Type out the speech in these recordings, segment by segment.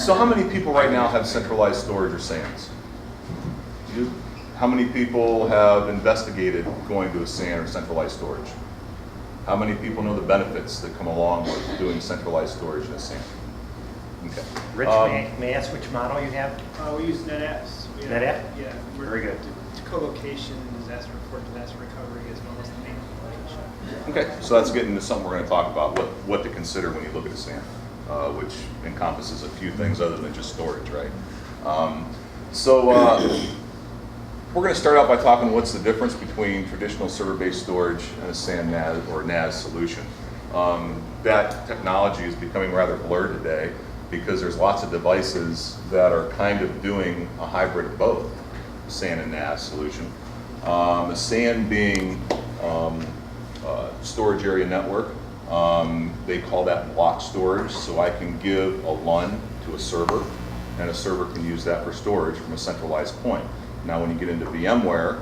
So how many people right now have centralized storage or SANs? How many people have investigated going to a SAN or centralized storage? How many people know the benefits that come along with doing centralized storage in a SAN? Okay. Rich, may I ask which model you have? We use NetApps. NetApp? Yeah. Very good. Co-location, disaster report, disaster recovery, as well as the main application. Okay, so that's getting into something we're going to talk about, what to consider when you look at a SAN, which encompasses a few things other than just storage, right? We're going to start out by talking what's the difference between traditional server-based storage and a SAN NAS or NAS solution. That technology is becoming rather blurred today because there's lots of devices that are kind of doing a hybrid of both SAN and NAS solution. A SAN being storage area network. They call that block storage, so I can give a LUN to a server, and a server can use that for storage from a centralized point. Now when you get into VMware,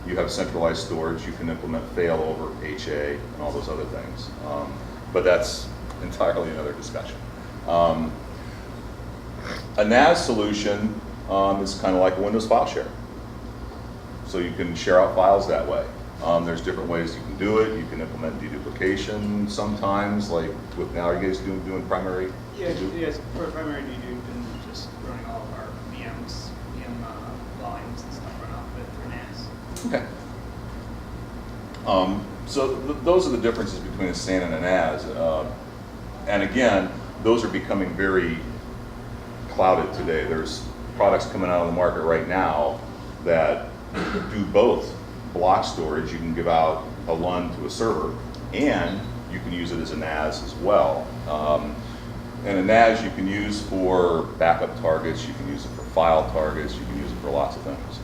you have centralized storage, you can implement failover, HA, and all those other things. But that's entirely another discussion. A NAS solution is kind of like a Windows file share. So you can share out files that way. There's different ways you can do it. You can implement deduplication sometimes, like with now, are you guys doing primary? Yes, for primary dedupe and just running all of our VMs, VM volumes and stuff run off of it through NAS. Okay. So those are the differences between a SAN and a NAS. And again, those are becoming very clouded today. There's products coming out on the market right now that do both. Block storage, you can give out a LUN to a server, and you can use it as a NAS as well. And a NAS you can use for backup targets, you can use it for file targets, you can use it for lots of things.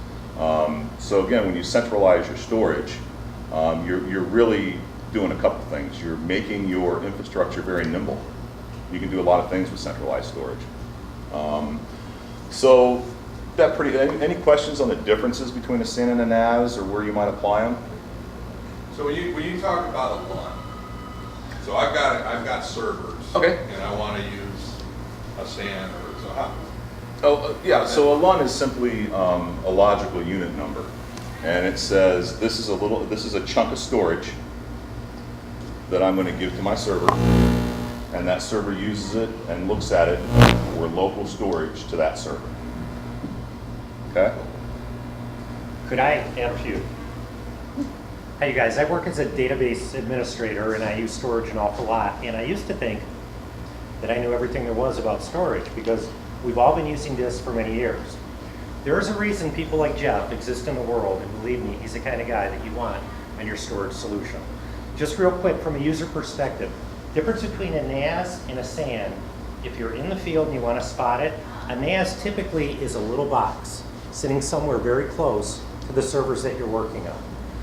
So again, when you centralize your storage, you're really doing a couple things. You're making your infrastructure very nimble. You can do a lot of things with centralized storage. So any questions on the differences between a SAN and a NAS, or where you might apply them? So when you talk about a LUN, so I've got servers, okay, and I want to use a SAN or so how? Yeah. So a LUN is simply a logical unit number, and it says this is a chunk of storage that I'm going to give to my server, and that server uses it and looks at it for local storage to that server. Okay. Could I add a few? Hey you guys, I work as a database administrator and I use storage an awful lot, and I used to think that I knew everything there was about storage because we've all been using this for many years. There is a reason people like Jeff exist in the world, and believe me, he's the kind of guy that you want in your storage solution. Just real quick, from a user perspective, difference between a NAS and a SAN, if you're in the field and you want to spot it, a NAS typically is a little box sitting somewhere very close to the servers that you're working on.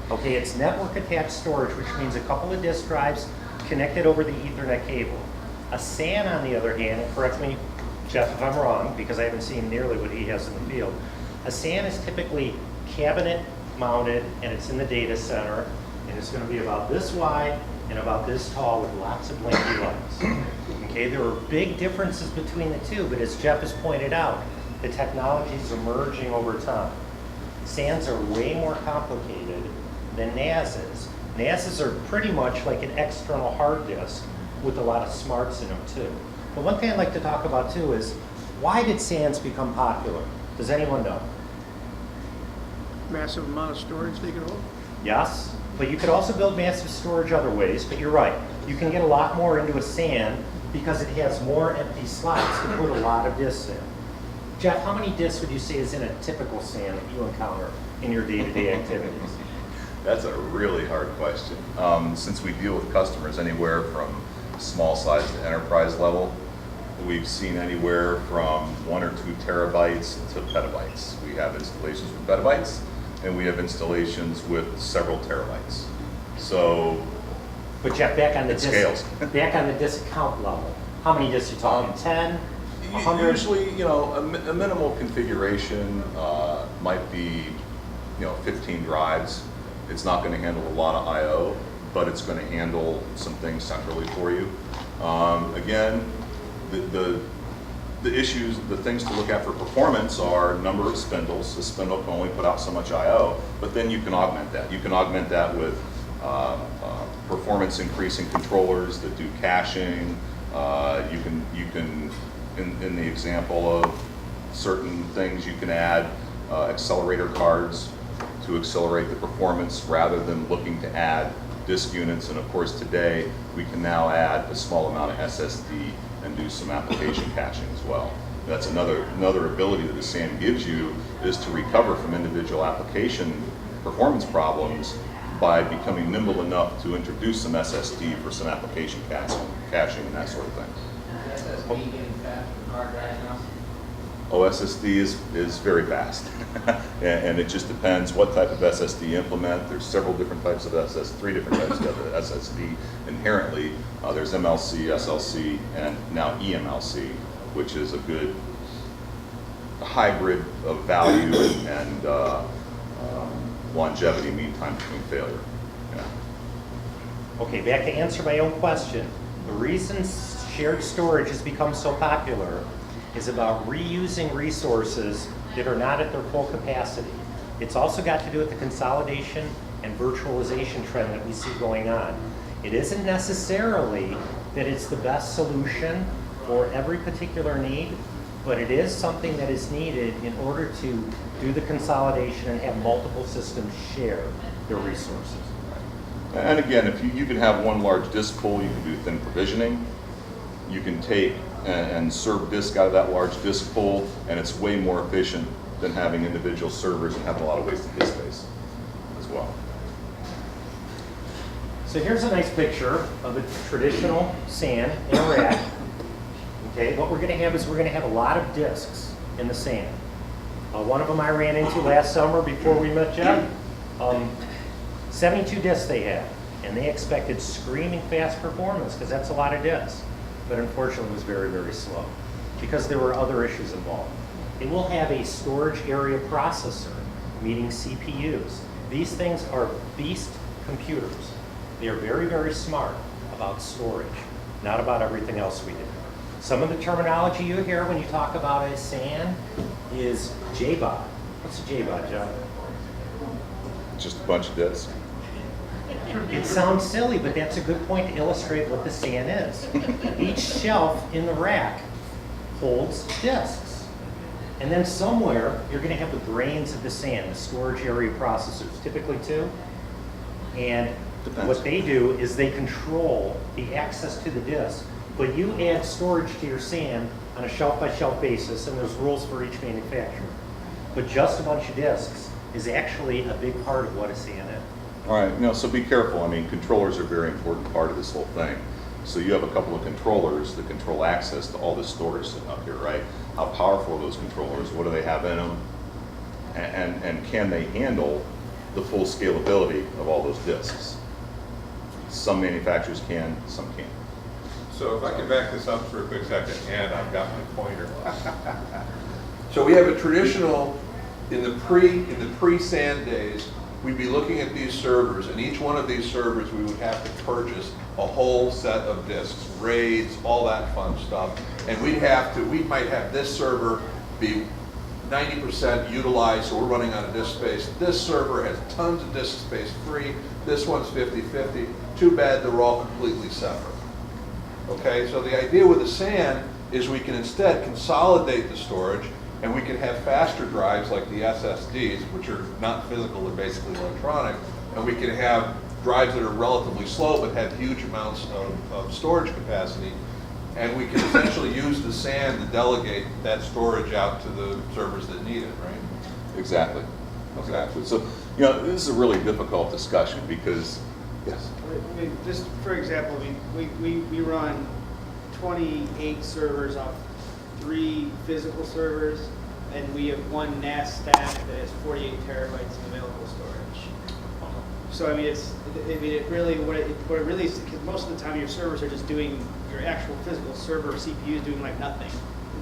Okay, it's network attached storage, which means a couple of disk drives connected over the Ethernet cable. A SAN, on the other hand, and correct me, Jeff, if I'm wrong, because I haven't seen nearly what he has in the field, a SAN is typically cabinet mounted, and it's in the data center, and it's going to be about this wide and about this tall with lots of blinky lights. Okay, there are big differences between the two, but as Jeff has pointed out, the technology is emerging over time. SANs are way more complicated than NASs. NASs are pretty much like an external hard disk with a lot of smarts in them too. But one thing I'd like to talk about too is, why did SANs become popular? Does anyone know? Massive amount of storage they can hold. Yes, but you could also build massive storage other ways, but you're right. You can get a lot more into a SAN because it has more empty slots to put a lot of disks in. Jeff, how many disks would you say is in a typical SAN that you encounter in your day-to-day activities? That's a really hard question. Since we deal with customers anywhere from small size to enterprise level, we've seen anywhere from 1 or 2 terabytes to petabytes. We have installations with petabytes, and we have installations with several terabytes. So, but Jeff, back on the it disk, scales. back on the disk count level, how many disks are you talking? 10, 100? Usually, a minimal configuration might be, 15 drives. It's not going to handle a lot of I/O, but it's going to handle some things centrally for you. Again, the the issues, the things to look at for performance are number of spindles. The spindle can only put out so much I/O, but then you can augment that. You can augment that with performance increasing controllers that do caching. You can in the example of certain things, you can add accelerator cards to accelerate the performance rather than looking to add disk units. And of course today we can now add a small amount of SSD and do some application caching as well. That's another ability that the SAN gives you, is to recover from individual application performance problems by becoming nimble enough to introduce some SSD for some application caching and that sort of thing. SSD getting fast for hard drives now? Oh, SSD is very fast. and it just depends what type of SSD you implement. There's several different types of three different types of SSD inherently. There's MLC, SLC, and now eMLC, which is a good hybrid of value and longevity, mean time between failure. Yeah. Okay, back to answer my own question. The reason shared storage has become so popular is about reusing resources that are not at their full capacity. It's also got to do with the consolidation and virtualization trend that we see going on. It isn't necessarily that it's the best solution for every particular need, but it is something that is needed in order to do the consolidation and have multiple systems share their resources. And again, if you can have one large disk pool, you can do thin provisioning. You can take and serve disk out of that large disk pool, and it's way more efficient than having individual servers and having a lot of wasted disk space as well. So here's a nice picture of a traditional SAN in a rack. Okay, what we're going to have is we're going to have a lot of disks in the SAN. One of them I ran into last summer before we met Jeff. 72 disks they had, and they expected screaming fast performance because that's a lot of disks. But unfortunately it was very, very slow because there were other issues involved. It will have a storage area processor, meaning CPUs. These things are beast computers. They are very, very smart about storage, not about everything else we do. Some of the terminology you hear when you talk about a SAN is JBOD. What's a JBOD, John? Just a bunch of disks. It sounds silly, but that's a good point to illustrate what the SAN is. Each shelf in the rack holds disks. And then somewhere, you're going to have the brains of the SAN, the storage area processors, typically two. And what they do is they control the access to the disk. But you add storage to your SAN on a shelf-by-shelf basis, and there's rules for each manufacturer. But just a bunch of disks is actually a big part of what a SAN is. All right, so be careful. I mean, controllers are a very important part of this whole thing. So you have a couple of controllers that control access to all this storage sitting up here, right? How powerful are those controllers? What do they have in them? And can they handle the full scalability of all those disks? Some manufacturers can, some can't. So if I can back this up for a quick second, and I've got my pointer. So we have a traditional, in the pre-SAN days, we'd be looking at these servers, and each one of these servers we would have to purchase a whole set of disks, RAIDs, all that fun stuff. And we might have this server be 90% utilized, so we're running out of disk space. This server has tons of disk space free. This one's 50-50. Too bad they're all completely separate. Okay, so the idea with the SAN is we can instead consolidate the storage, and we can have faster drives like the SSDs, which are not physical, they're basically electronic, and we can have drives that are relatively slow but have huge amounts of storage capacity, and we can essentially use the SAN to delegate that storage out to the servers that need it, right? Exactly. Exactly. So, this is a really difficult discussion because, yes. I mean, just for example, we run 28 servers off 3 physical servers, and we have one NAS stack that has 48 terabytes of available storage. So I mean, it really what it really is, because most of the time your servers are just doing your actual physical server CPU is doing like nothing.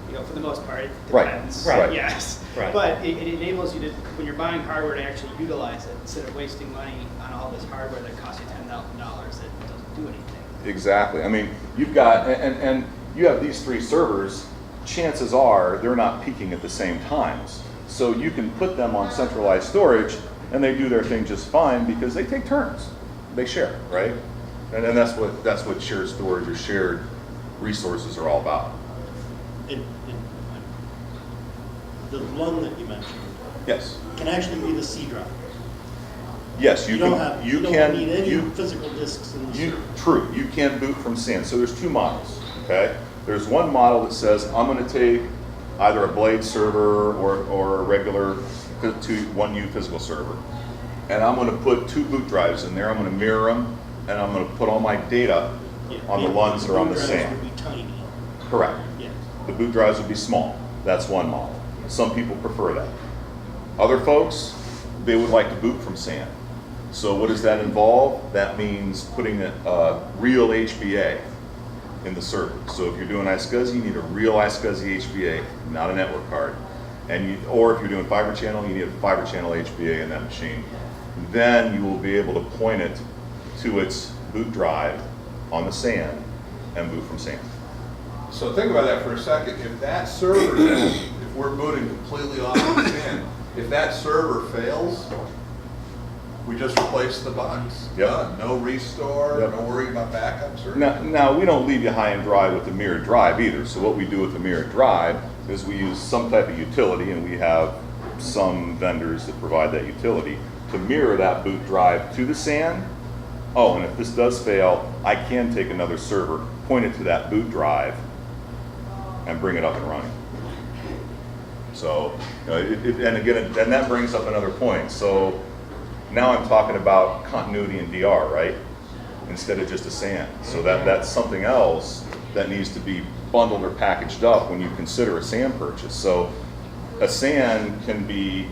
For the most part, it depends. Right. Yes. Right. But it enables you to, when you're buying hardware, to actually utilize it instead of wasting money on all this hardware that costs you $10,000 that doesn't do anything. Exactly. I mean, you've got, and you have these 3 servers chances are they're not peaking at the same times. So you can put them on centralized storage and they do their thing just fine because they take turns. They share, right? And that's what shared storage or shared resources are all about. And the LUN that you mentioned Yes. can actually be the C drive. Yes, You don't need any physical disks in the server. True, you can boot from SAN. So there's two models, okay? There's one model that says, I'm gonna take either a blade server or a regular 1U physical server. And I'm gonna put 2 boot drives in there, I'm gonna mirror them, and I'm gonna put all my data on the LUNs or on the boot drives SAN. would be tiny. Correct. Yes. The boot drives would be small. That's one model. Some people prefer that. Other folks, they would like to boot from SAN. So what does that involve? That means putting a real HBA in the server. So if you're doing iSCSI, you need a real iSCSI HBA, not a network card. Or if you're doing fiber channel, you need a fiber channel HBA in that machine. Then you will be able to point it to its boot drive on the SAN and boot from SAN. So think about that for a second. If that server, if we're booting completely off of SAN, if that server fails, we just replace the box. Yep. Done. No restore, Yep. no worry about backups or Now, we don't leave you high and dry with the mirrored drive either. So what we do with the mirrored drive is we use some type of utility, and we have some vendors that provide that utility to mirror that boot drive to the SAN. Oh, and if this does fail, I can take another server, point it to that boot drive, and bring it up and running. So, and again, and that brings up another point. So now I'm talking about continuity in DR, right? Instead of just a SAN. So that's something else that needs to be bundled or packaged up when you consider a SAN purchase. So a SAN can be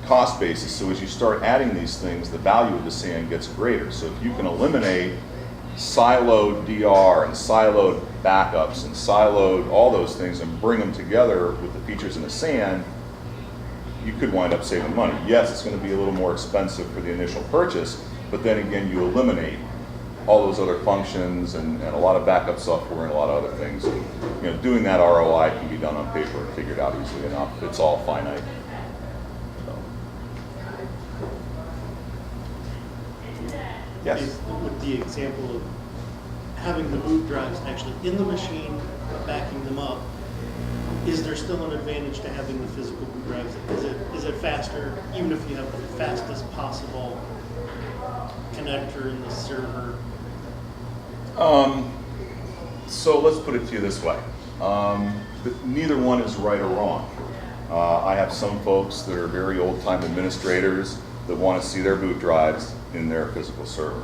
cost basis. So as you start adding these things, the value of the SAN gets greater. So if you can eliminate siloed DR and siloed backups and siloed all those things and bring them together with the features in a SAN, you could wind up saving money. Yes, it's going to be a little more expensive for the initial purchase, but then again, you eliminate all those other functions and a lot of backup software and a lot of other things. And, doing that ROI can be done on paper and figured out easily enough. It's all finite. So. Yes. With the example of having the boot drives actually in the machine, backing them up, is there still an advantage to having the physical boot drives? Is it faster, even if you have the fastest possible connector in the server? So let's put it to you this way. Neither one is right or wrong. I have some folks that are very old-time administrators that want to see their boot drives in their physical server.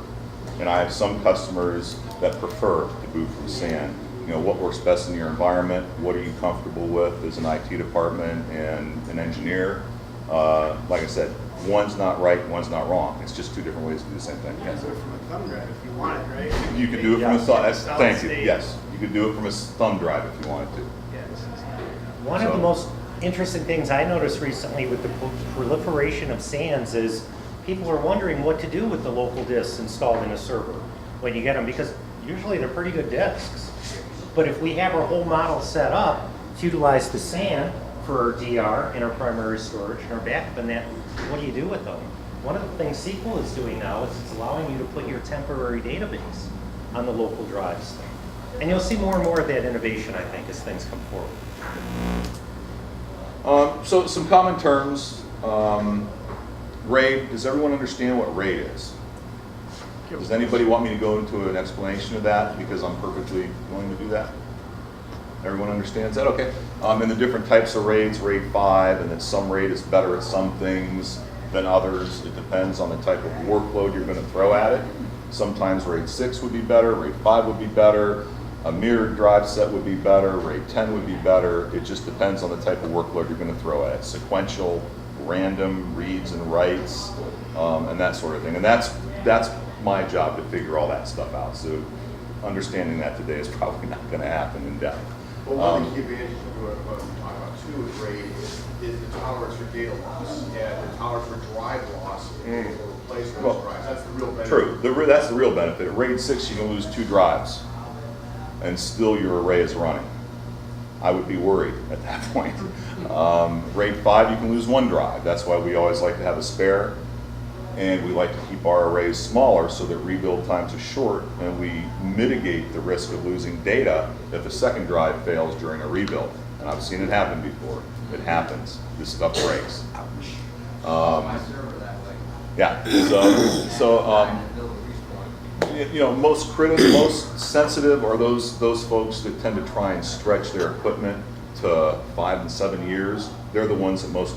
And I have some customers that prefer to boot from SAN. What works best in your environment, what are you comfortable with as an IT department and an engineer. Like I said, one's not right, one's not wrong. It's just two different ways to do the same thing. You can do it from a thumb drive if you wanted, right? You could do it from a thumb, Solid thank you, state. yes. You could do it from a thumb drive if you wanted to. Yeah, this is- One of So- the most interesting things I noticed recently with the proliferation of SANs is people are wondering what to do with the local disks installed in a server when you get them, because usually they're pretty good disks. But if we have our whole model set up to utilize the SAN for our DR and our primary storage and our backup and that, what do you do with them? One of the things SQL is doing now is it's allowing you to put your temporary database on the local drives. And you'll see more and more of that innovation, I think, as things come forward. So some common terms. RAID, does everyone understand what RAID is? Does anybody want me to go into an explanation of that? Because I'm perfectly willing to do that. Everyone understands that? Okay. And the different types of RAIDs, RAID 5, and then some RAID is better at some things than others. It depends on the type of workload you're going to throw at it. Sometimes RAID 6 would be better, RAID 5 would be better, a mirrored drive set would be better, RAID 10 would be better. It just depends on the type of workload you're going to throw at it. Sequential, random reads and writes, and that sort of thing. And that's my job to figure all that stuff out. So understanding that today is probably not going to happen in depth. Well, one of the key advantages of what we talk about too with RAID is the tolerance for data loss and the tolerance for drive loss and replace those Well, drives. That's the real benefit. True. That's the real benefit. At RAID 6, you can lose 2 drives, and still your array is running. I would be worried at that point. RAID 5, you can lose one drive. That's why we always like to have a spare. And we like to keep our arrays smaller so that rebuild times are short, and we mitigate the risk of losing data if a second drive fails during a rebuild. And I've seen it happen before. It happens. This stuff breaks. My server that way. Yeah. You know, most sensitive are those folks that tend to try and stretch their equipment to 5 and 7 years. They're the ones that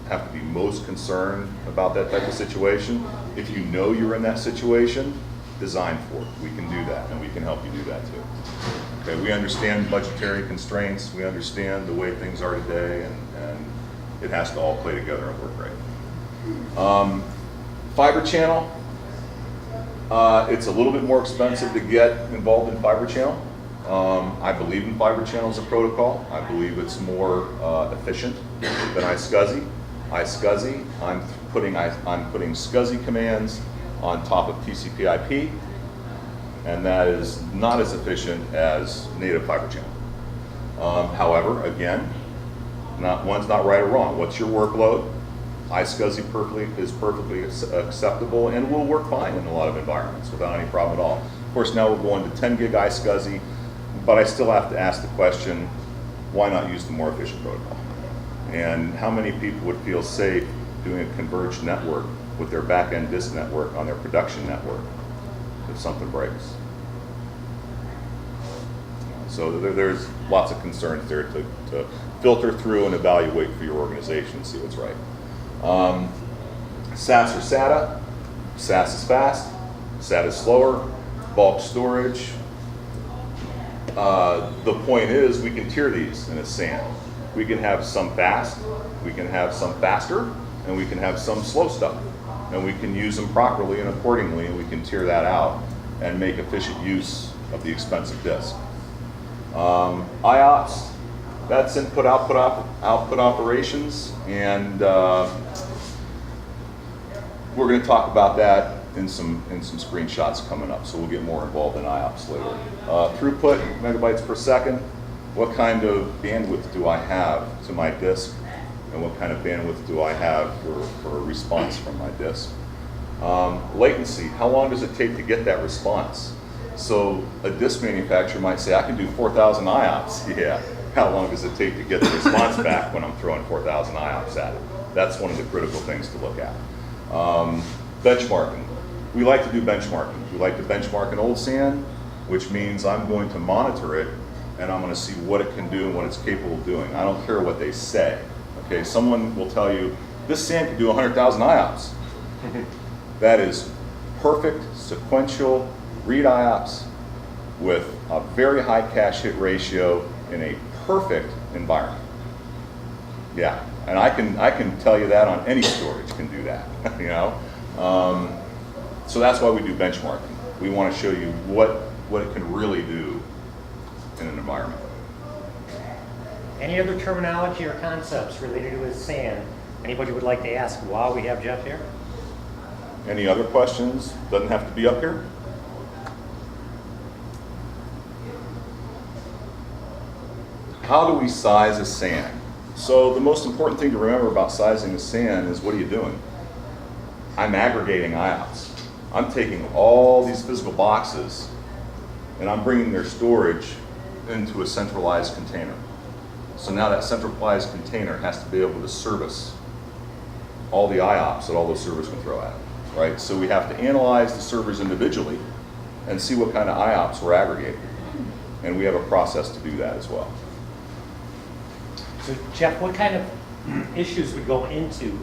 have to be most concerned about that type of situation. If you know you're in that situation, design for it. We can do that, and we can help you do that too. Okay, we understand budgetary constraints. We understand the way things are today, and it has to all play together and work right. Fiber channel. It's a little bit more expensive to get involved in fiber channel. I believe in fiber channel as a protocol. I believe it's more efficient than iSCSI. iSCSI, I'm putting SCSI commands on top of TCP/IP, and that is not as efficient as native fiber channel. However, again, one's not right or wrong. What's your workload? iSCSI is perfectly acceptable and will work fine in a lot of environments without any problem at all. Of course, now we're going to 10 gig iSCSI, but I still have to ask the question, why not use the more efficient protocol? And how many people would feel safe doing a converged network with their back-end disk network on their production network if something breaks? So there's lots of concerns there to filter through and evaluate for your organization and see what's right. SAS or SATA. SAS is fast, SATA is slower. Bulk storage. The point is we can tier these in a SAN. We can have some fast, we can have some faster, and we can have some slow stuff. And we can use them properly and accordingly, and we can tier that out and make efficient use of the expensive disk. IOPS, that's input-output operations, and we're going to talk about that in some screenshots coming up, so we'll get more involved in IOPS later. Throughput, megabytes per second. What kind of bandwidth do I have to my disk, and what kind of bandwidth do I have for a response from my disk? Latency, how long does it take to get that response? So a disk manufacturer might say, I can do 4,000 IOPS. Yeah, how long does it take to get the response back when I'm throwing 4,000 IOPS at it? That's one of the critical things to look at. Benchmarking. We like to do benchmarking. We like to benchmark an old SAN, which means I'm going to monitor it and I'm going to see what it can do and what it's capable of doing. I don't care what they say. Okay, someone will tell you, this SAN can do 100,000 IOPS. That is perfect sequential read IOPS with a very high cache hit ratio in a perfect environment. Yeah, and I can tell you that on any storage can do that. You know, so that's why we do benchmarking. We want to show you what it can really do in an environment. Any other terminology or concepts related to a SAN anybody would like to ask while we have Jeff here? Any other questions? Doesn't have to be up here. How do we size a SAN? So the most important thing to remember about sizing a SAN is, what are you doing? I'm aggregating IOPS. I'm taking all these physical boxes and I'm bringing their storage into a centralized container. So now that centralized container has to be able to service all the IOPS that all those servers can throw at it, right? So we have to analyze the servers individually and see what kind of IOPS we're aggregating. And we have a process to do that as well. So Jeff, what kind of issues would go into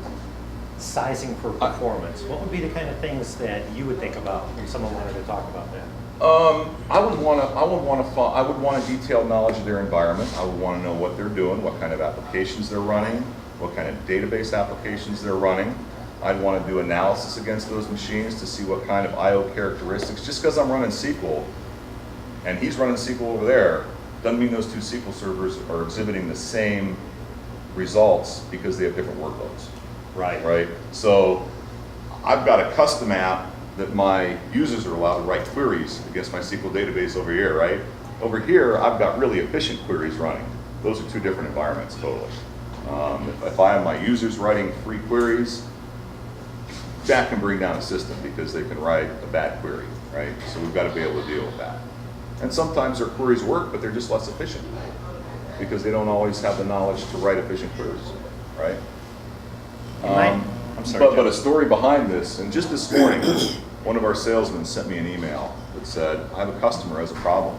sizing for performance? What would be the kind of things that you would think about when someone wanted to talk about that? I would want a detailed knowledge of their environment. I would want to know what they're doing, what kind of applications they're running, what kind of database applications they're running. I'd want to do analysis against those machines to see what kind of I/O characteristics. Just because I'm running SQL and he's running SQL over there doesn't mean those two SQL servers are exhibiting the same results because they have different workloads. Right? So I've got a custom app that my users are allowed to write queries against my SQL database over here, right? Over here, I've got really efficient queries running. Those are two different environments totally. If I have my users writing free queries, that can bring down a system because they can write a bad query, right? So we've got to be able to deal with that. And sometimes their queries work, but they're just less efficient because they don't always have the knowledge to write efficient queries, right? I'm sorry, But Jeff. a story behind this, and just this morning, one of our salesmen sent me an email that said, I have a customer who has a problem.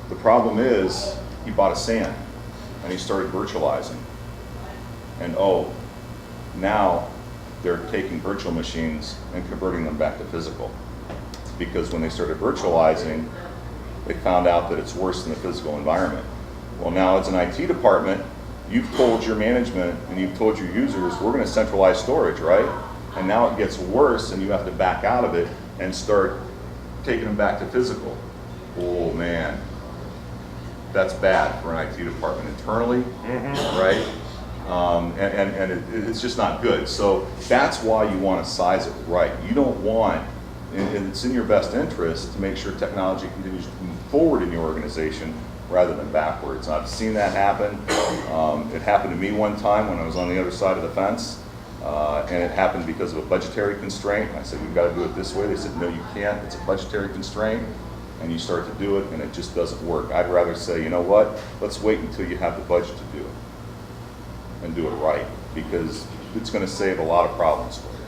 The problem is he bought a SAN and he started virtualizing. And oh, now they're taking virtual machines and converting them back to physical. Because when they started virtualizing, they found out that it's worse than the physical environment. Well, now as an IT department, you've told your management and you've told your users, we're going to centralize storage, right? And now it gets worse and you have to back out of it and start taking them back to physical. Oh man, that's bad for an IT department internally, right? And it's just not good. So that's why you want to size it right. You don't want, and it's in your best interest to make sure technology continues to move forward in your organization rather than backwards. I've seen that happen. It happened to me one time when I was on the other side of the fence, and it happened because of a budgetary constraint. I said, we've got to do it this way. They said, no, you can't. It's a budgetary constraint. And you start to do it, and it just doesn't work. I'd rather say, you know what? Let's wait until you have the budget to do it, and do it right, because it's going to save a lot of problems for you.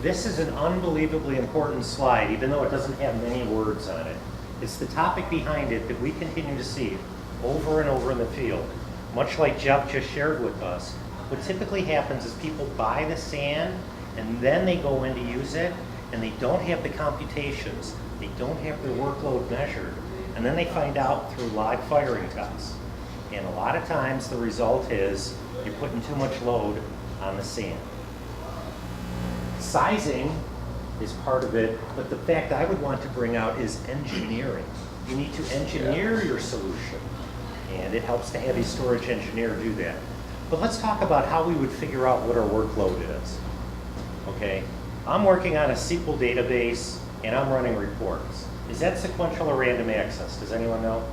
This is an unbelievably important slide, even though it doesn't have many words on it. It's the topic behind it that we continue to see over and over in the field. Much like Jeff just shared with us, what typically happens is people buy the SAN and then they go in to use it and they don't have the computations, they don't have their workload measured, and then they find out through live firing tests. And a lot of times the result is you're putting too much load on the SAN. Sizing is part of it, but the fact I would want to bring out is engineering. You need to engineer your solution, and it helps to have a storage engineer do that. But let's talk about how we would figure out what our workload is. Okay, I'm working on a SQL database and I'm running reports. Is that sequential or random access? Does anyone know?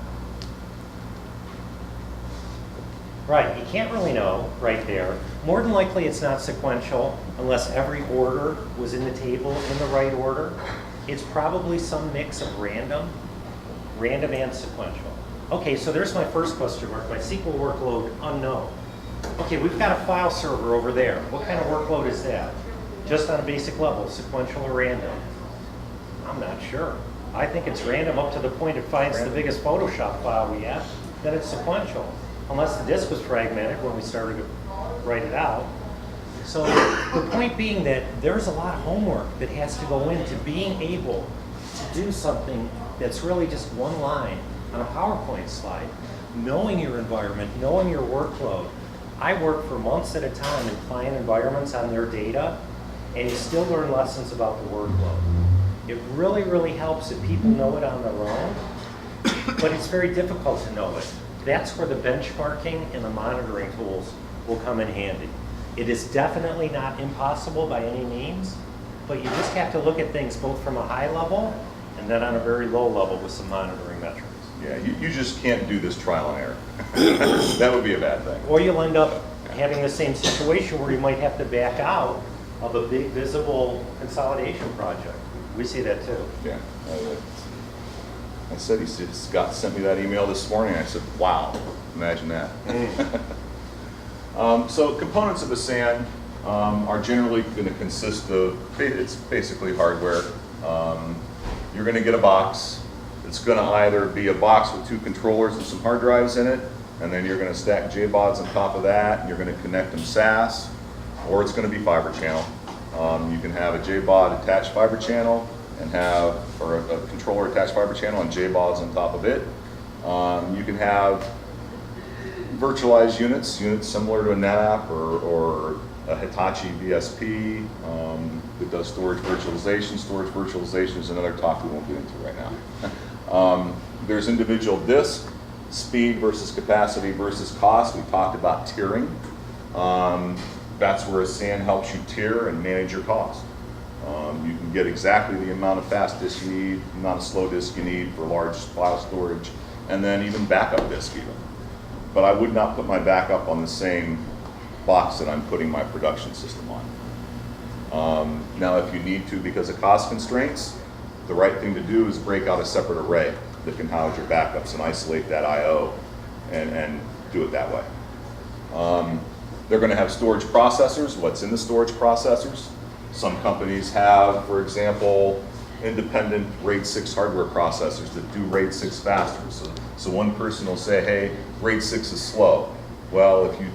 Right, you can't really know right there. More than likely it's not sequential unless every order was in the table in the right order. It's probably some mix of random and sequential. Okay, so there's my first question mark, my SQL workload unknown. Okay, we've got a file server over there. What kind of workload is that? Just on a basic level, sequential or random? I'm not sure. I think it's random up to the point it finds the biggest Photoshop file we have, then it's sequential. Unless the disk was fragmented when we started to write it out. So the point being that there's a lot of homework that has to go into being able to do something that's really just one line on a PowerPoint slide. Knowing your environment, knowing your workload. I work for months at a time in client environments on their data, and you still learn lessons about the workload. It really, really helps if people know it on their own, but it's very difficult to know it. That's where the benchmarking and the monitoring tools will come in handy. It is definitely not impossible by any means, but you just have to look at things both from a high level and then on a very low level with some monitoring metrics. Yeah, you just can't do this trial and error. That would be a bad thing. Or you'll end up having the same situation where you might have to back out of a big visible consolidation project. We see that too. Yeah. I said, Scott sent me that email this morning. I said, wow, imagine that. So components of a SAN are generally going to consist of, it's basically hardware. You're going to get a box. It's going to either be a box with 2 controllers and some hard drives in it, and then you're going to stack JBODs on top of that, and you're going to connect them SAS, or it's going to be fiber channel. You can have a JBOD attached fiber channel and have, or a controller attached fiber channel and JBODs on top of it. You can have virtualized units similar to a NetApp or a Hitachi VSP that does storage virtualization. Storage virtualization is another talk we won't get into right now. There's individual disk, speed versus capacity versus cost. We talked about tiering. That's where a SAN helps you tier and manage your cost. You can get exactly the amount of fast disk you need, the amount of slow disk you need for large file storage, and then even backup disk even. But I would not put my backup on the same box that I'm putting my production system on. Now, if you need to, because of cost constraints, the right thing to do is break out a separate array that can house your backups and isolate that I/O and do it that way. They're going to have storage processors. What's in the storage processors? Some companies have, for example, independent RAID 6 hardware processors that do RAID 6 faster. So one person will say, hey, RAID 6 is slow. Well, if you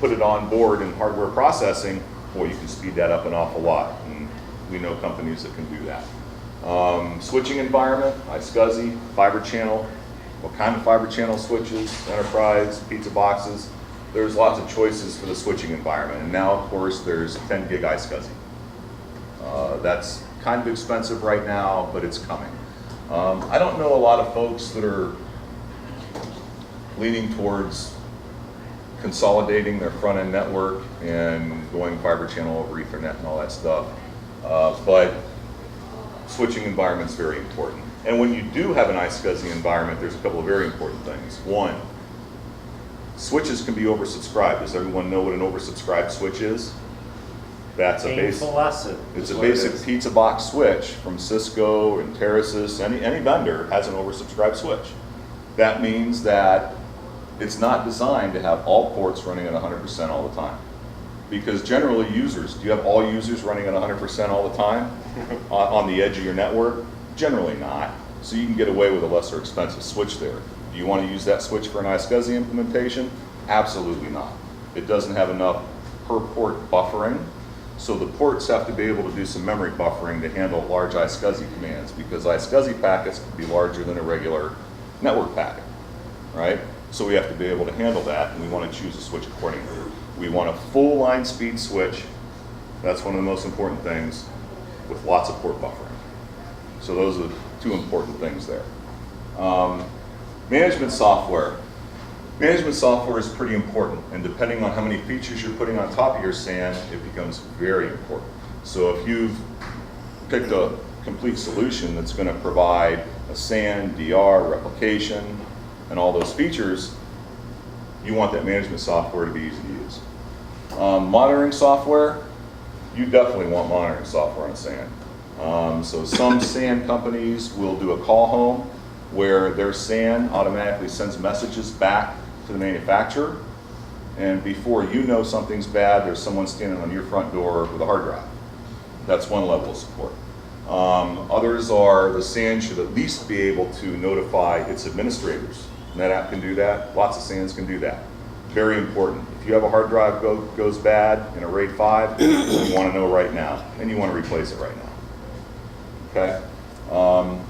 put it on board in hardware processing, boy, you can speed that up an awful lot. And we know companies that can do that. Switching environment, iSCSI, fiber channel. What kind of fiber channel switches? Enterprise, pizza boxes. There's lots of choices for the switching environment. And now, of course, there's 10 gig iSCSI. That's kind of expensive right now, but it's coming. I don't know a lot of folks that are leaning towards consolidating their front-end network and going fiber channel over Ethernet and all that stuff. But switching environment is very important. And when you do have an iSCSI environment, there's a couple of very important things. One, switches can be oversubscribed. Does everyone know what an oversubscribed switch is? That's a Painful lesson. It's a basic pizza box switch from Cisco and Terasys. Any vendor has an oversubscribed switch. That means that it's not designed to have all ports running at 100% all the time. Because generally users, do you have all users running at 100% all the time on the edge of your network? Generally not. So you can get away with a lesser expensive switch there. Do you want to use that switch for an iSCSI implementation? Absolutely not. It doesn't have enough per port buffering. So the ports have to be able to do some memory buffering to handle large iSCSI commands, because iSCSI packets can be larger than a regular network packet, right? So we have to be able to handle that, and we want to choose a switch accordingly. We want a full line speed switch. That's one of the most important things, with lots of port buffering. So those are the two important things there. Management software. Management software is pretty important, and depending on how many features you're putting on top of your SAN, it becomes very important. So if you've picked a complete solution that's going to provide a SAN, DR, replication, and all those features, you want that management software to be easy to use. Monitoring software, you definitely want monitoring software on SAN. So some SAN companies will do a call home where their SAN automatically sends messages back to the manufacturer, and before you know something's bad, there's someone standing on your front door with a hard drive. That's one level of support. Others are the SAN should at least be able to notify its administrators. NetApp can do that. Lots of SANs can do that. Very important. If you have a hard drive goes bad in a RAID 5, you want to know right now, and you want to replace it right now. Okay.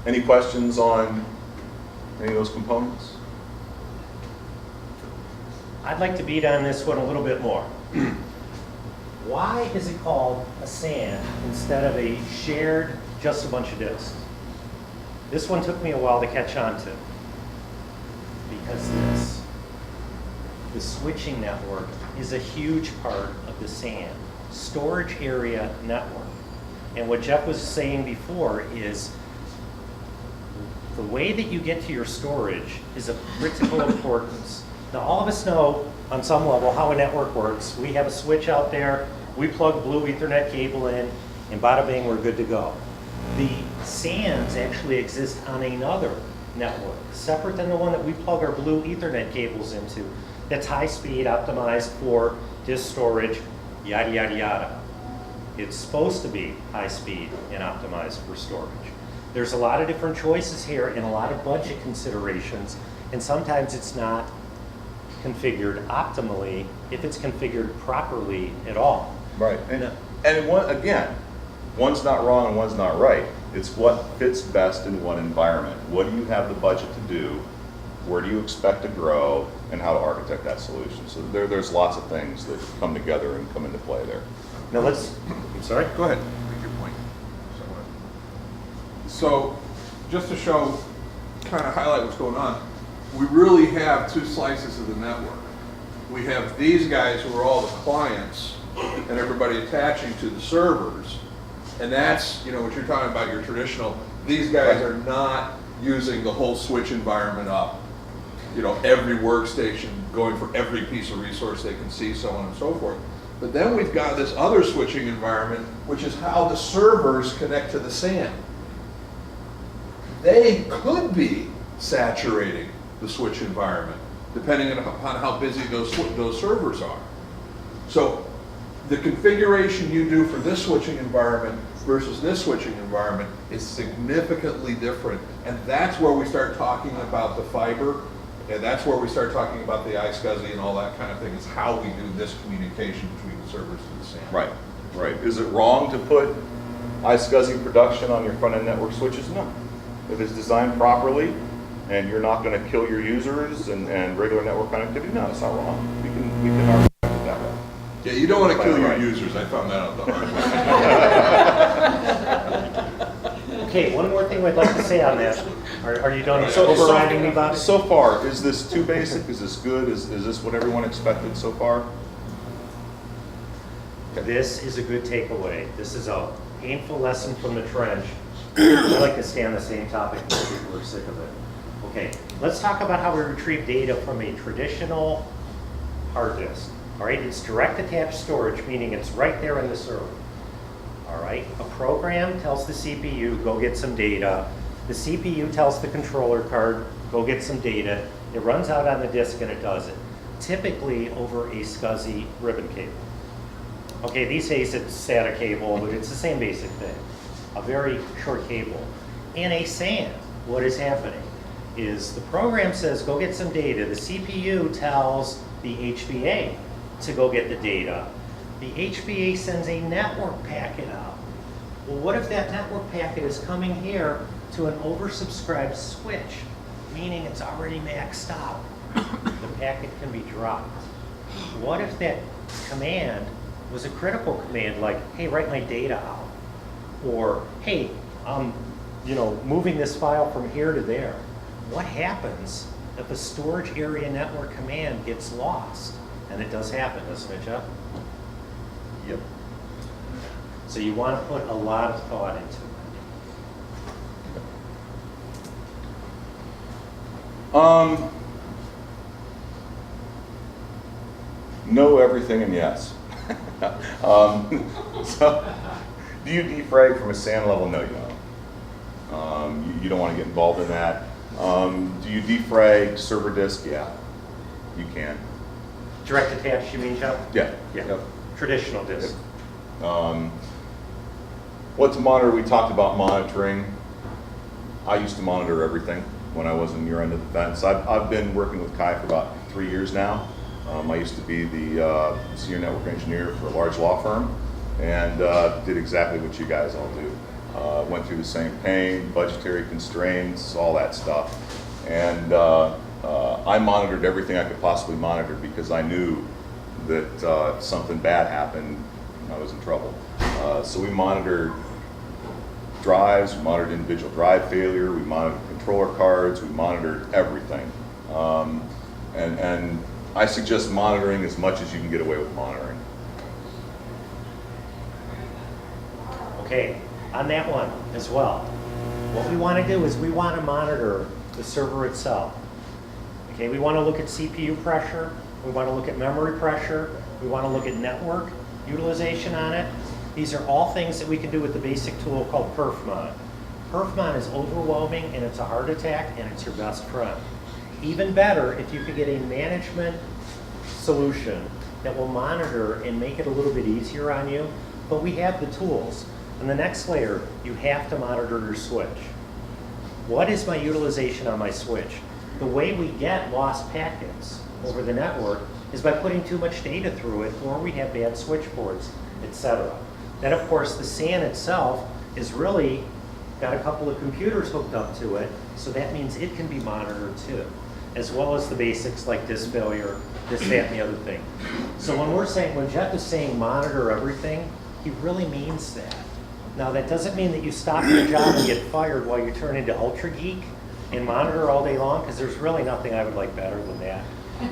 Any questions on any of those components? I'd like to beat on this one a little bit more. Why is it called a SAN instead of a shared, just a bunch of disks? This one took me a while to catch on to. Because the switching network is a huge part of the SAN, storage area network. And what Jeff was saying before is the way that you get to your storage is of critical importance. Now, all of us know on some level how a network works. We have a switch out there, we plug blue Ethernet cable in, and bada bing, we're good to go. The SANs actually exist on another network, separate than the one that we plug our blue Ethernet cables into, that's high speed, optimized for disk storage, yada, yada, yada. It's supposed to be high speed and optimized for storage. There's a lot of different choices here and a lot of budget considerations, and sometimes it's not configured optimally if it's configured properly at all. Right. And one, again, one's not wrong and one's not right. It's what fits best in what environment. What do you have the budget to do? Where do you expect to grow? And how to architect that solution. So there's lots of things that come together and come into play there. Now let's, I'm sorry? Go ahead, make your point. So, just to show, kind of highlight what's going on, we really have two slices of the network. We have these guys who are all the clients and everybody attaching to the servers. And that's, you know, what you're talking about, your traditional, these guys are not using the whole switch environment up. You know, every workstation going for every piece of resource they can see, so on and so forth. But then we've got this other switching environment, which is how the servers connect to the SAN. They could be saturating the switch environment, depending upon how busy those servers are. So the configuration you do for this switching environment versus this switching environment is significantly different. And that's where we start talking about the fiber, and that's where we start talking about the iSCSI and all that kind of thing, is how we do this communication between the servers and the SAN. Right, right. Is it wrong to put iSCSI production on your front-end network switches? No. If it's designed properly and you're not going to kill your users and regular network connectivity, no, it's not wrong. We can argue it that way. Yeah, you don't want to kill your Right. users. I found that out the hard way. Okay, one more thing I'd like to say on that. Are you done overriding me, Bob? So far, is this too basic? Is this good? Is this what everyone expected so far? This is a good takeaway. This is a painful lesson from the trench. I like to stay on the same topic until people are sick of it. Okay, let's talk about how we retrieve data from a traditional hard disk. All right, it's direct attached storage, meaning it's right there in the server. All right, a program tells the CPU, go get some data. The CPU tells the controller card, go get some data. It runs out on the disk and it does it. Typically over a SCSI ribbon cable. Okay, these days it's SATA cable, but it's the same basic thing. A very short cable. In a SAN, what is happening is the program says, go get some data. The CPU tells the HBA to go get the data. The HBA sends a network packet out. Well, what if that network packet is coming here to an oversubscribed switch, meaning it's already maxed out? The packet can be dropped. What if that command was a critical command, like, hey, write my data out? Or, hey, I'm moving this file from here to there. What happens if a storage area network command gets lost? And it does happen, doesn't it, Jeff? Yep. So you want to put a lot of thought into it. No, everything, and yes. So, do you defrag from a SAN level? No, you don't. You don't want to get involved in that. Do you defrag server disk? Yeah, you can. Direct attached, you mean, Jeff? Yeah. Yeah. Yep. Traditional disk. What's monitor? We talked about monitoring. I used to monitor everything when I was in your end of the fence. I've been working with Kai for about 3 years now. I used to be the senior network engineer for a large law firm and did exactly what you guys all do. Went through the same pain, budgetary constraints, all that stuff. And I monitored everything I could possibly monitor because I knew that if something bad happened, I was in trouble. So we monitored drives, we monitored individual drive failure, we monitored controller cards, we monitored everything. And I suggest monitoring as much as you can get away with monitoring. Okay, on that one as well. What we want to do is we want to monitor the server itself. Okay, we want to look at CPU pressure, we want to look at memory pressure, we want to look at network utilization on it. These are all things that we can do with the basic tool called perfmon. Perfmon is overwhelming and it's a heart attack and it's your best friend. Even better if you could get a management solution that will monitor and make it a little bit easier on you, but we have the tools. And the next layer, you have to monitor your switch. What is my utilization on my switch? The way we get lost packets over the network is by putting too much data through it, or we have bad switch ports, etc. Then of course the SAN itself is really got a couple of computers hooked up to it, so that means it can be monitored too, as well as the basics like disk failure, this, that, and the other thing. So when Jeff is saying monitor everything, he really means that. Now that doesn't mean that you stop your job and get fired while you turn into ultra geek and monitor all day long, because there's really nothing I would like better than that.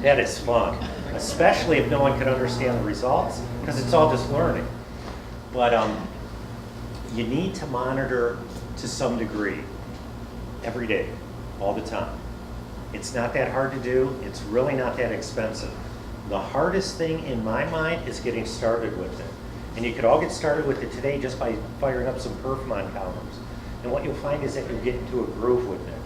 That is fun, especially if no one can understand the results, because it's all just learning. But you need to monitor to some degree. every day, all the time. It's not that hard to do. It's really not that expensive. The hardest thing in my mind is getting started with it. And you could all get started with it today just by firing up some Perfmon columns. And what you'll find is that you'll get into a groove with it.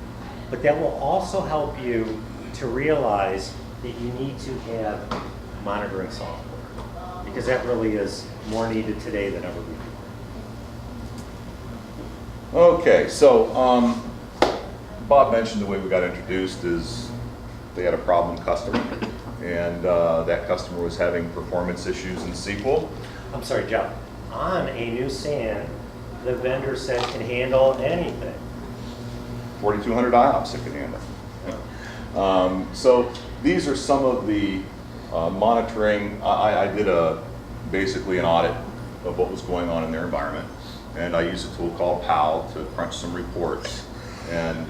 But that will also help you to realize that you need to have monitoring software, because that really is more needed today than ever before. Okay, so Bob mentioned the way we got introduced is they had a problem customer, and that customer was having performance issues in SQL. I'm sorry, Jeff. On a new SAN, the vendor said can handle anything. 4,200 IOPS it can handle. So these are some of the monitoring. I did basically an audit of what was going on in their environment, and I used a tool called PAL to crunch some reports and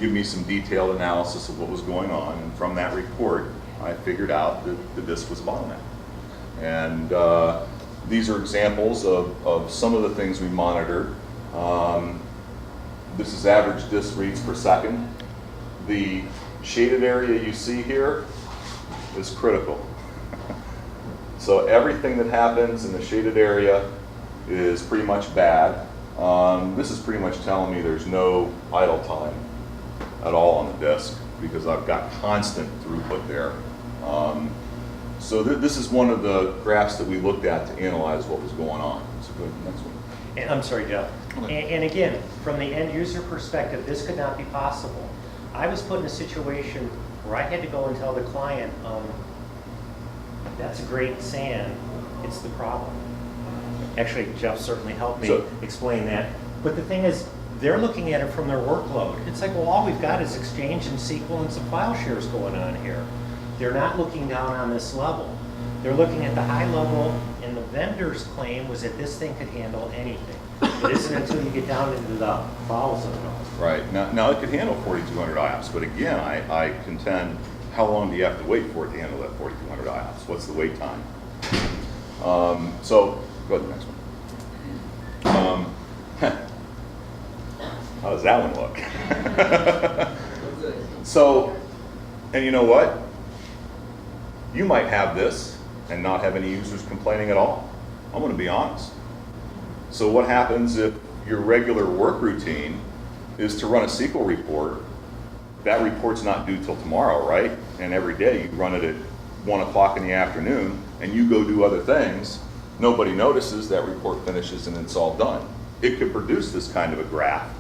give me some detailed analysis of what was going on. And from that report, I figured out that the disk was a bottleneck. And these are examples of some of the things we monitored. This is average disk reads per second. The shaded area you see here is critical. So everything that happens in the shaded area is pretty much bad. This is pretty much telling me there's no idle time at all on the disk because I've got constant throughput there. So this is one of the graphs that we looked at to analyze what was going on. So go to the next one. And I'm sorry, Jeff. And again, from the end user perspective, this could not be possible. I was put in a situation where I had to go and tell the client, that's a great SAN, it's the problem. Actually, Jeff certainly helped me explain that. But the thing is, they're looking at it from their workload. It's like, well, all we've got is Exchange and SQL and some file shares going on here. They're not looking down on this level. They're looking at the high level, and the vendor's claim was that this thing could handle anything. It isn't until you get down into the bowels of it all. Right, now it could handle 4,200 IOPS, but again, I contend, how long do you have to wait for it to handle that 4,200 IOPS? What's the wait time? So, go to the next one. How does that one look? So, and you know what? You might have this and not have any users complaining at all. I'm going to be honest. So what happens if your regular work routine is to run a SQL report? That report's not due till tomorrow, right? And every day you run it at 1 o'clock in the afternoon and you go do other things. Nobody notices, that report finishes and it's all done. It could produce this kind of a graph.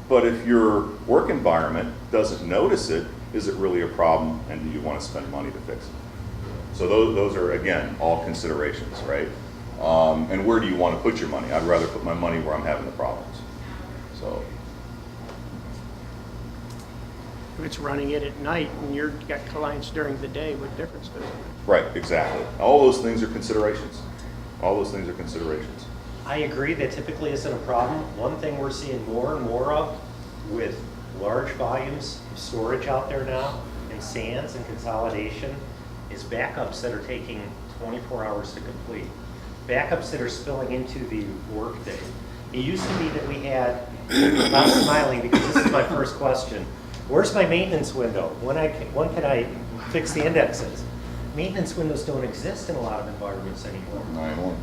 But if your work environment doesn't notice it, is it really a problem, and do you want to spend money to fix it? So those are, again, all considerations, right? And where do you want to put your money? I'd rather put my money where I'm having the problems. So. If it's running it at night and you've got clients during the day, what difference does it make? Right, exactly. All those things are considerations. All those things are considerations. I agree that typically isn't a problem. One thing we're seeing more and more of with large volumes of storage out there now, and SANs and consolidation, is backups that are taking 24 hours to complete. Backups that are spilling into the workday. It used to be that we had, I'm smiling because this is my first question, where's my maintenance window? When can I fix the indexes? Maintenance windows don't exist in a lot of environments anymore. Not anymore.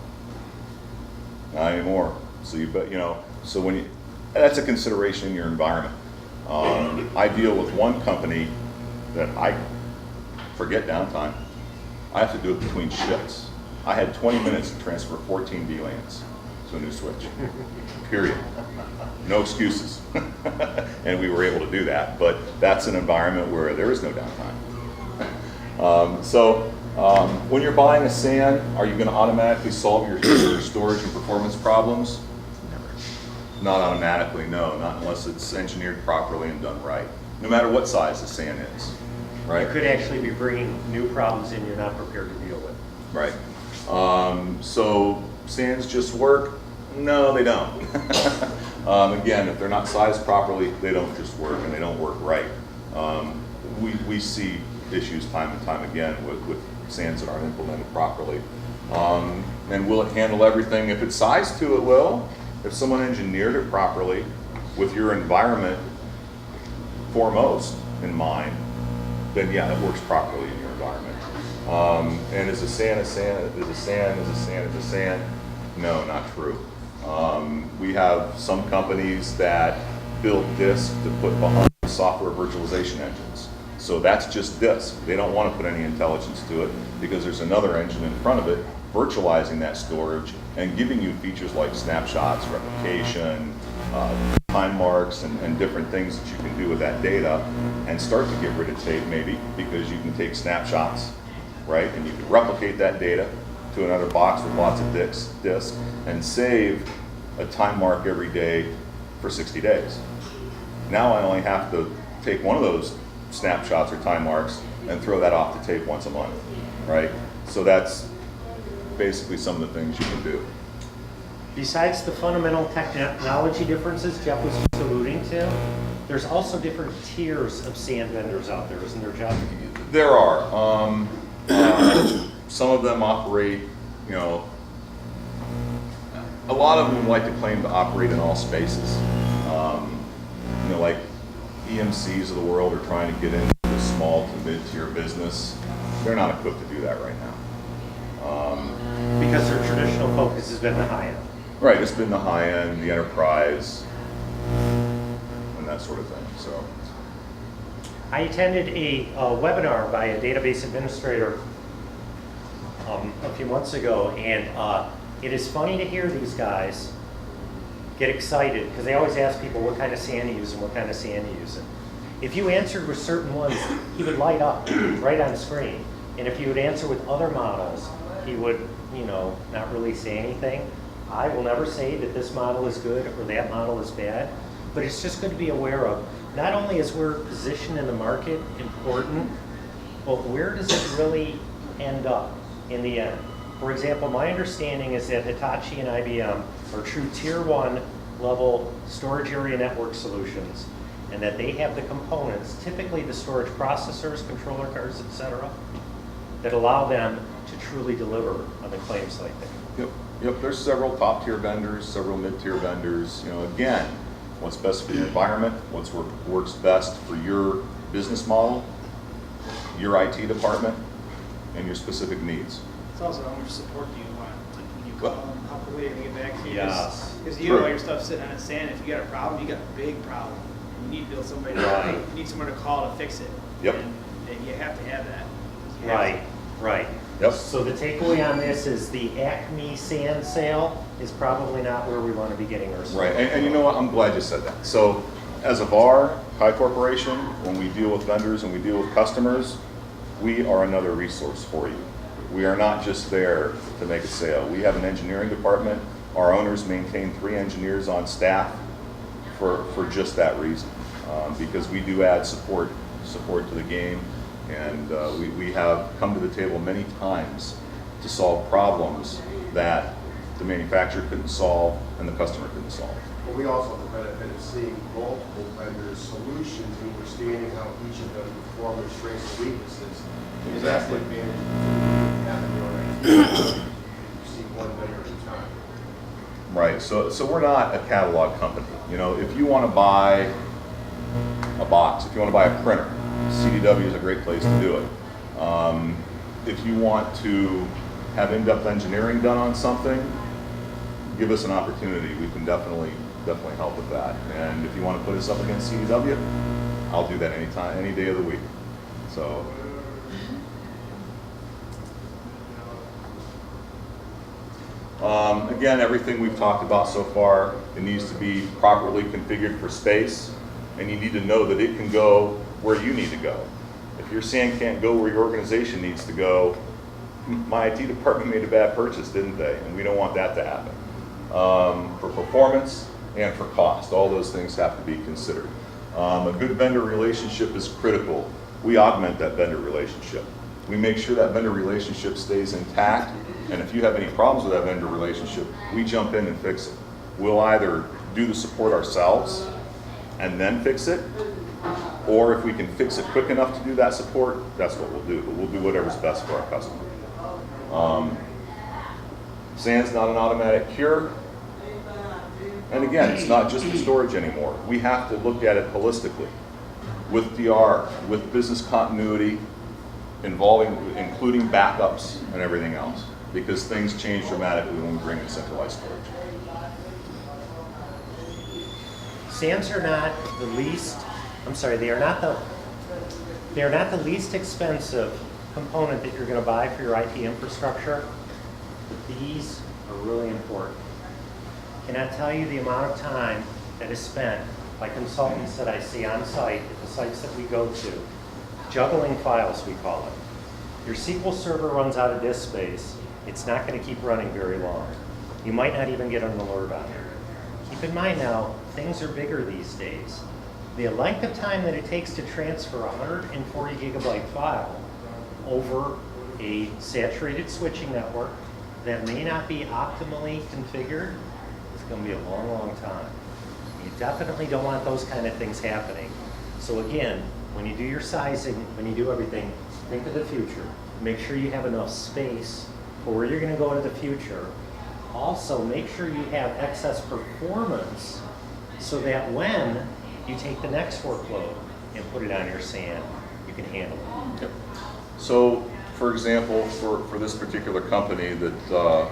Not anymore. So so when you, that's a consideration in your environment. I deal with one company that I forget downtime. I have to do it between shifts. I had 20 minutes to transfer 14 VLANs to a new switch, period. No excuses. And we were able to do that, but that's an environment where there is no downtime. When you're buying a SAN, are you going to automatically solve your storage and performance problems? Not automatically, no, not unless it's engineered properly and done right, no matter what size the SAN is, right? You could actually be bringing new problems in you're not prepared to deal with. Right. So SANs just work? No, they don't. Again, if they're not sized properly, they don't just work, and they don't work right. We see issues time and time again with SANs that aren't implemented properly. And will it handle everything? If it's sized to, it will. If someone engineered it properly, with your environment foremost in mind, then yeah, it works properly in your environment. And is a sand a sand? Is a sand? Is a sand? Is a sand? No, not true. We have some companies that build disk to put behind software virtualization engines. So that's just disk. They don't want to put any intelligence to it because there's another engine in front of it virtualizing that storage and giving you features like snapshots, replication, time marks, and different things that you can do with that data and start to get rid of tape maybe because you can take snapshots, right? And you can replicate that data to another box with lots of disk and save a time mark every day for 60 days. Now I only have to take one of those snapshots or time marks and throw that off the tape once a month, right? So that's basically some of the things you can do. Besides the fundamental technology differences Jeff was just alluding to, there's also different tiers of sand vendors out there, isn't there, Jeff? There are. Some of them operate, you know, a lot of them like to claim to operate in all spaces. You know, like EMCs of the world are trying to get into the small to mid-tier business. They're not equipped to do that right now. Because their traditional focus has been the high end. Right, it's been the high end, the enterprise, and that sort of thing. So, I attended a webinar by a database administrator a few months ago, and it is funny to hear these guys get excited because they always ask people what kind of sand you use and what kind of sand you use. If you answered with certain ones, he would light up right on screen, and if you would answer with other models, he would, you know, not really say anything. I will never say that this model is good or that model is bad, but it's just good to be aware of. Not only is where position in the market important, but where does it really end up in the end? For example, my understanding is that Hitachi and IBM are true tier 1 level storage area network solutions, and that they have the components, typically the storage processors, controller cards, etc., that allow them to truly deliver on the claims like that. yep. There's several top tier vendors, several mid tier vendors. You know, again, what's best for your environment, what's works best for your business model, your IT department, and your specific needs. It's also how much support do you want, like when you call them, how quickly are they gonna get back to you? Yes. Because you have all your stuff sitting on a sand, if you got a problem, you got a big problem. You need to build somebody, Right. you need someone to call to fix it. Yep. And you have to have that. You have to. Right. Yep. So the takeaway on this is the Acme sand sale is probably not where we want to be getting our Right, and you know what, I'm glad you said that. So as a VAR, High Corporation, when we deal with vendors and we deal with customers, we are another resource for you. We are not just there to make a sale. We have an engineering department. Our owners maintain 3 engineers on staff for just that reason, because we do add support to the game, and we have come to the table many times to solve problems that the manufacturer couldn't solve and the customer couldn't solve. But we also have the benefit of seeing multiple vendors' solutions and understanding how each of them perform their strengths and weaknesses. And that's the Exactly. advantage of having your own IT. You see one vendor at a time. Right, so we're not a catalog company. You know, if you want to buy a box, if you want to buy a printer, CDW is a great place to do it. If you want to have in-depth engineering done on something, give us an opportunity. We can definitely help with that. And if you want to put us up against CDW, I'll do that anytime, any day of the week. So. Again, everything we've talked about so far, it needs to be properly configured for space, and you need to know that it can go where you need to go. If your sand can't go where your organization needs to go, my IT department made a bad purchase, didn't they? And we don't want that to happen. For performance and for cost, all those things have to be considered. A good vendor relationship is critical. We augment that vendor relationship. We make sure that vendor relationship stays intact, and if you have any problems with that vendor relationship, we jump in and fix it. We'll either do the support ourselves and then fix it, or if we can fix it quick enough to do that support, that's what we'll do. But we'll do whatever's best for our customer. Sand's not an automatic cure, And again, it's not just for storage anymore. We have to look at it holistically, with DR, with business continuity, including backups and everything else, because things change dramatically when we bring in centralized storage. SANs are not the least, I'm sorry, they are not the least expensive component that you're going to buy for your IT infrastructure, but these are really important. Cannot tell you the amount of time that is spent by consultants that I see on site at the sites that we go to, juggling files, we call it. Your SQL server runs out of disk space. It's not going to keep running very long. You might not even get an alert on it. Keep in mind now, things are bigger these days. The length of time that it takes to transfer a 140 gigabyte file over a saturated switching network that may not be optimally configured, it's going to be a long, long time. You definitely don't want those kind of things happening. So again, when you do your sizing, when you do everything, think of the future. Make sure you have enough space for where you're going to go into the future. Also, make sure you have excess performance so that when you take the next workload and put it on your SAN, you can handle it. Yep. So, for example, for this particular company that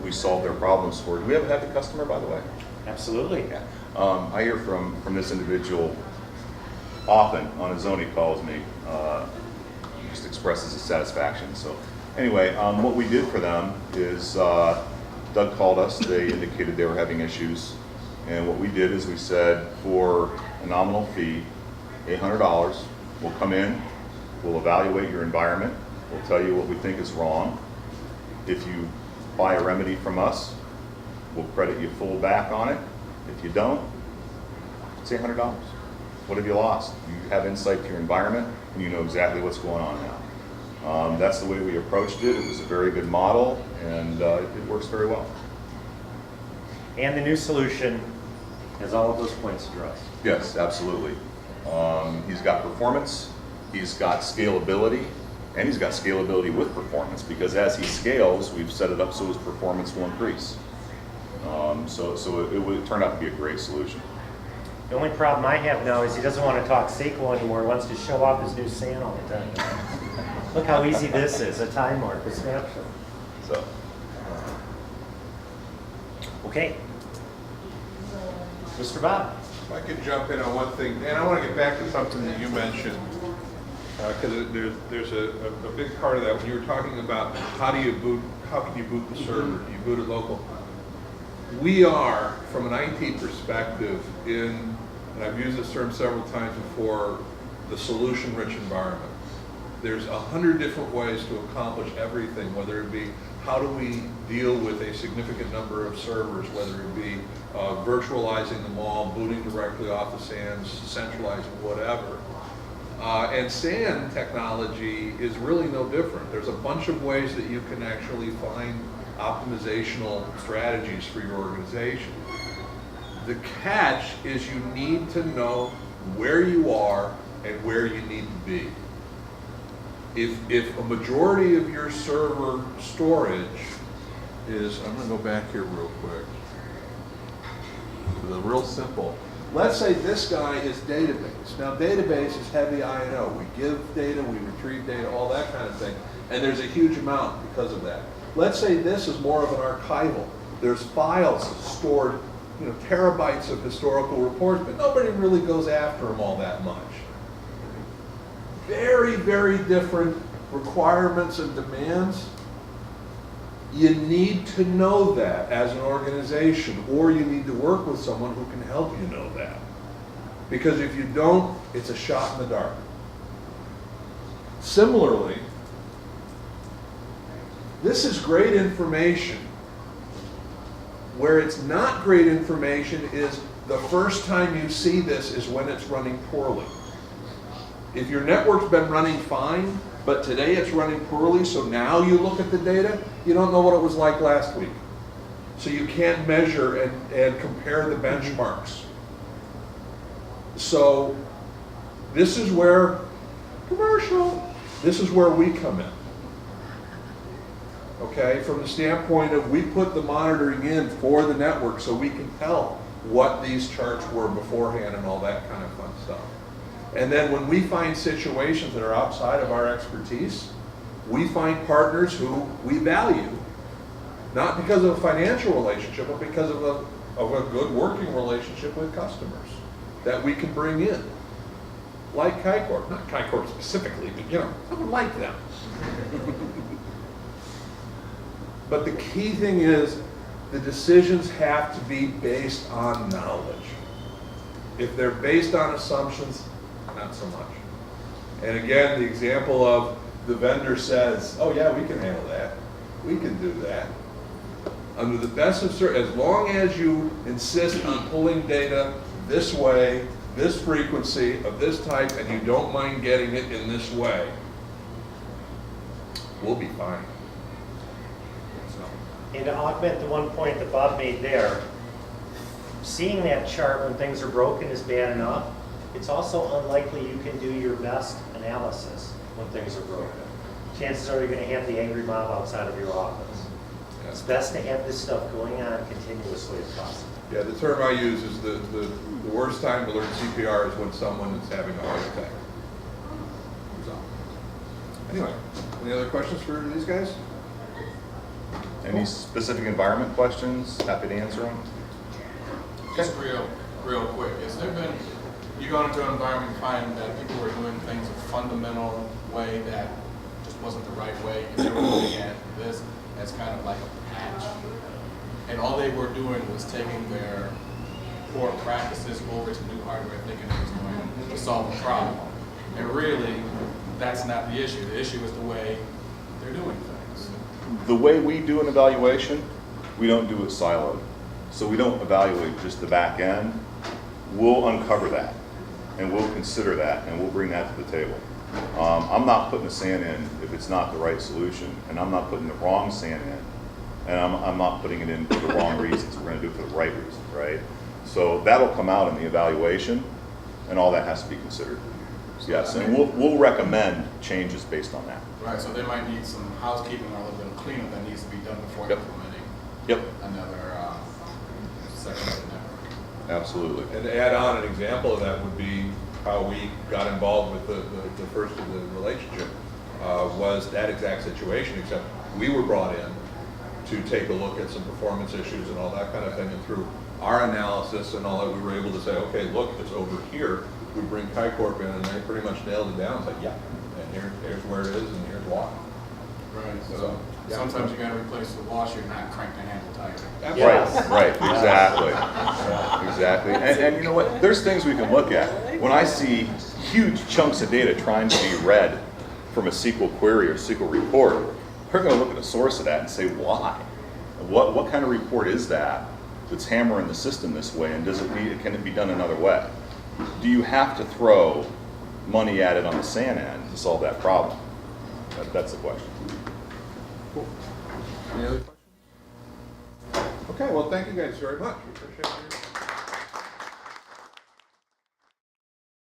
we solved their problems for, do we have a happy customer, by the way? Absolutely. Yeah. I hear from this individual often on his own. He calls me, just expresses his satisfaction. So anyway, what we did for them is Doug called us. They indicated they were having issues, and what we did is we said, for a nominal fee, $800, we'll come in, we'll evaluate your environment, we'll tell you what we think is wrong. If you buy a remedy from us, we'll credit you full back on it. If you don't, it's $800. What have you lost? You have insight to your environment, and you know exactly what's going on now. That's the way we approached it. It was a very good model, and it works very well. And the new solution has all of those points addressed. Yes, absolutely. He's got performance, he's got scalability, and he's got scalability with performance, because as he scales, we've set it up so his performance will increase. So it turned out to be a great solution. The only problem I have now is he doesn't want to talk SQL anymore. He wants to show off his new SAN all the time. Look how easy this is, a time mark, a snapshot. So, Okay. Mr. Bob. If I could jump in on one thing, and I want to get back to something that you mentioned, because there's a big part of that. When you were talking about how can you boot the server, do you boot it local? We are, from an IT perspective, and I've used this term several times before, the solution-rich environment. There's 100 different ways to accomplish everything, whether it be how do we deal with a significant number of servers, whether it be virtualizing them all, booting directly off the SANs, centralizing, whatever. And SAN technology is really no different. There's a bunch of ways that you can actually find optimizational strategies for your organization. The catch is you need to know where you are and where you need to be. If a majority of your server storage is, I'm going to go back here real quick. The real simple. Let's say this guy is database. Now database is heavy I&O. We give data, we retrieve data, all that kind of thing. And there's a huge amount because of that. Let's say this is more of an archival. There's files stored, terabytes of historical reports, but nobody really goes after them all that much. Very, very different requirements and demands. You need to know that as an organization, or you need to work with someone who can help you know that. Because if you don't, it's a shot in the dark. Similarly, this is great information. Where it's not great information is the first time you see this is when it's running poorly. If your network's been running fine, but today it's running poorly, so now you look at the data, you don't know what it was like last week. So you can't measure and compare the benchmarks. So this is where, this is where we come in. okay? From the standpoint of we put the monitoring in for the network so we can tell what these charts were beforehand and all that kind of fun stuff. And then when we find situations that are outside of our expertise, we find partners who we value, not because of a financial relationship, but because of a good working relationship with customers that we can bring in. Like Chi-Corp, not Chi-Corp specifically, but you know, someone like them. But the key thing is the decisions have to be based on knowledge. If they're based on assumptions, not so much. And again, the example of the vendor says, oh yeah, we can handle that. We can do that. Under the best of as long as you insist on pulling data this way, this frequency of this type, and you don't mind getting it in this way, we'll be fine. So. And to augment the one point that Bob made there, seeing that chart when things are broken is bad enough. It's also unlikely you can do your best analysis when things are broken. Chances are you're going to have the angry mob outside of your office. It's best to have this stuff going on continuously as possible. Yeah, the term I use is the worst time to learn CPR is when someone is having a heart attack. So, anyway, any other questions for these guys? Any specific environment questions? Happy to answer them. Just real quick, has there been, you go into an environment and find that people were doing things a fundamental way that just wasn't the right way, if they were looking at this as kind of like a patch, and all they were doing was taking their poor practices over to new hardware thinking it was going to solve a problem. And really, that's not the issue. The issue is the way they're doing things. The way we do an evaluation, we don't do it siloed. So we don't evaluate just the back end. We'll uncover that, and we'll consider that, and we'll bring that to the table. I'm not putting the sand in if it's not the right solution, and I'm not putting the wrong sand in, and I'm not putting it in for the wrong reasons. We're going to do it for the right reasons, right? So that'll come out in the evaluation, and all that has to be considered. Yes, and we'll recommend changes based on that. Right, so they might need some housekeeping or a little bit of cleanup that needs to be done before Yep. implementing another secondary network. Absolutely. And to add on, an example of that would be how we got involved with the first of the relationship was that exact situation, except we were brought in to take a look at some performance issues and all that kind of thing, and through our analysis and all that, we were able to say, okay, look, it's over here. We bring Chi-Corp in, and they pretty much nailed it down. It's like, yeah, and here's where it is, and here's why. Right, So, yeah. sometimes you gotta replace the washer, not crank the handle tighter. Yes. Right, exactly. Exactly. And you know what? There's things we can look at. When I see huge chunks of data trying to be read from a SQL query or SQL report, we're going to look at the source of that and say, why? What kind of report is that that's hammering the system this way, and can it be done another way? Do you have to throw money at it on the SAN end to solve that problem? That's the question. Cool. Any other questions? Okay, well, thank you guys very much. We appreciate your